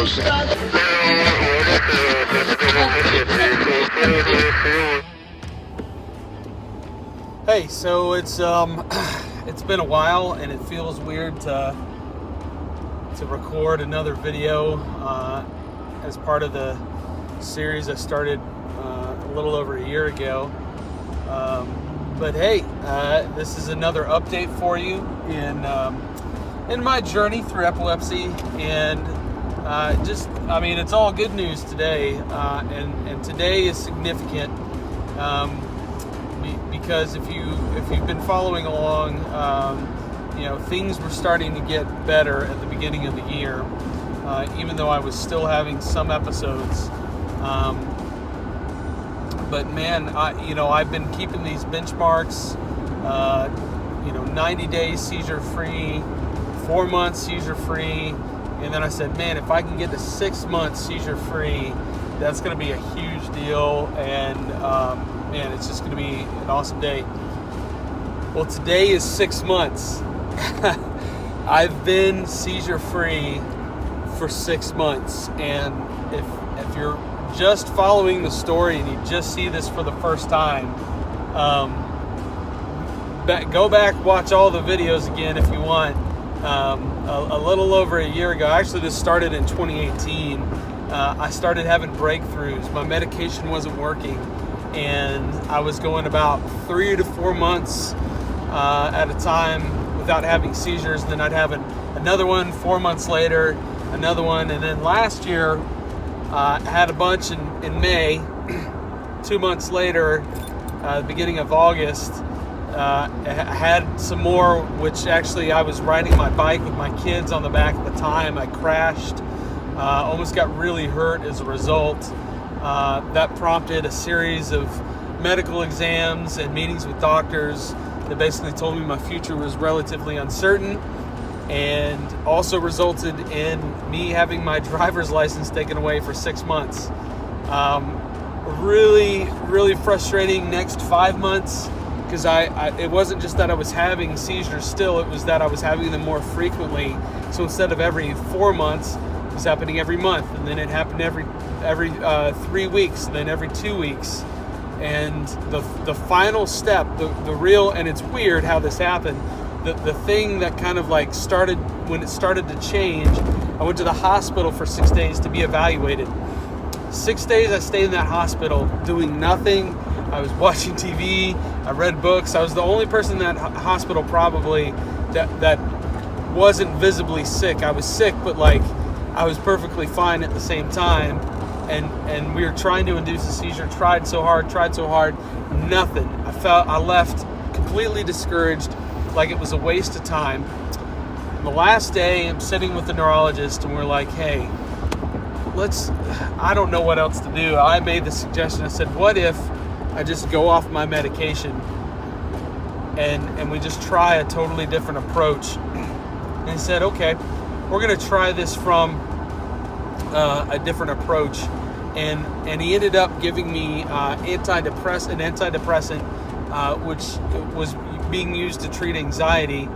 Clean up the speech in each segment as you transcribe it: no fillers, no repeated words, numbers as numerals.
Hey, so it's been a while, and it feels weird to record another video as part of the series I started a little over a year ago. But hey, this is another update for you in my journey through epilepsy, and it's all good news today, and today is significant because if you've been following along, things were starting to get better at the beginning of the year, even though I was still having some episodes. But man, I've been keeping these benchmarks, 90 days seizure free, 4 months seizure free. And then I said, man, if I can get to 6 months seizure free, that's going to be a huge deal. And man, it's just going to be an awesome day. Well, today is 6 months. I've been seizure free for 6 months. And if you're just following the story and you just see this for the first time, go back, watch all the videos again if you want. A little over a year ago, actually this started in 2018, I started having breakthroughs. My medication wasn't working, and I was going about 3 to 4 months at a time without having seizures, and then I'd have another one 4 months later, another one, and then last year I had a bunch in May. 2 months later, the beginning of August, I had some more, which actually I was riding my bike with my kids on the back at the time. I crashed, almost got really hurt as a result. That prompted a series of medical exams and meetings with doctors that basically told me my future was relatively uncertain, and also resulted in me having my driver's license taken away for 6 months. Really, really frustrating next 5 months, because it wasn't just that I was having seizures still, it was that I was having them more frequently. So instead of every 4 months, it was happening every month, and then it happened every 3 weeks, and then every 2 weeks. And the final step, the real, and it's weird how this happened, the thing that kind of like started, when it started to change, I went to the hospital for 6 days to be evaluated. 6 days I stayed in that hospital doing nothing. I was watching TV, I read books. I was the only person in that hospital probably that wasn't visibly sick. I was sick, but like I was perfectly fine at the same time. And we were trying to induce a seizure, tried so hard, nothing. I left completely discouraged, like it was a waste of time. The last day, I'm sitting with the neurologist, and we're like, hey, I don't know what else to do. I made the suggestion. I said, what if I just go off my medication and we just try a totally different approach? And he said, okay, we're going to try this from a different approach. And he ended up giving me an antidepressant, which was being used to treat anxiety.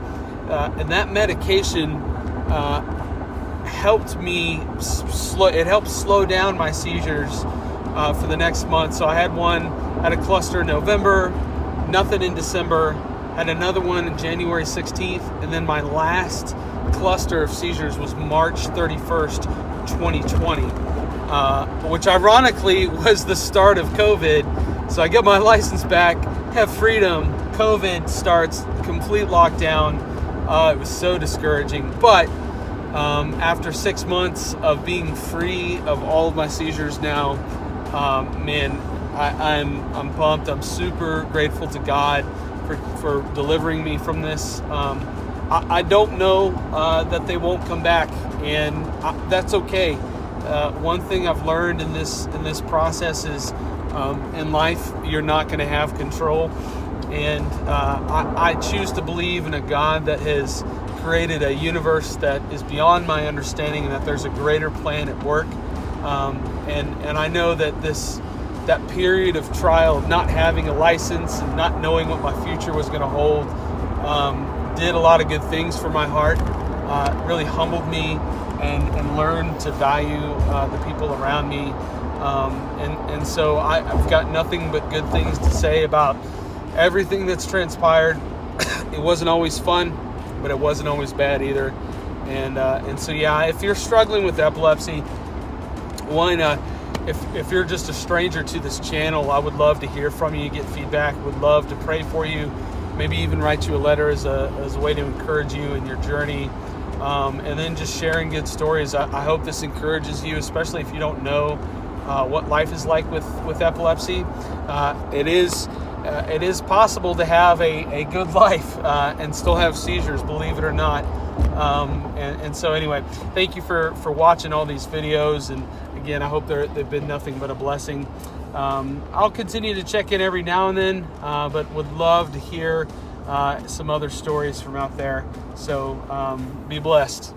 And that medication helped me slow down my seizures for the next month. So I had a cluster in November, nothing in December, had another one in January 16th, and then my last cluster of seizures was March 31st, 2020, which ironically was the start of COVID. So I get my license back, have freedom, COVID starts, complete lockdown. It was so discouraging, but after 6 months of being free of all of my seizures now, man, I'm pumped. I'm super grateful to God for delivering me from this. I don't know that they won't come back, and that's okay. One thing I've learned in this process is, in life, you're not going to have control, and I choose to believe in a God that has created a universe that is beyond my understanding, and that there's a greater plan at work. And I know that that period of trial of not having a license and not knowing what my future was going to hold did a lot of good things for my heart. Really humbled me, and learn to value the people around me. And so I've got nothing but good things to say about everything that's transpired. It wasn't always fun, but it wasn't always bad either. And so yeah, if you're struggling with epilepsy, one, if you're just a stranger to this channel, I would love to hear from you, get feedback. Would love to pray for you, maybe even write you a letter as a way to encourage you in your journey. And then just sharing good stories. I hope this encourages you, especially if you don't know what life is like with epilepsy. It is possible to have a good life and still have seizures, believe it or not. And so anyway, thank you for watching all these videos. And again, I hope they've been nothing but a blessing. I'll continue to check in every now and then, but would love to hear some other stories from out there. So be blessed.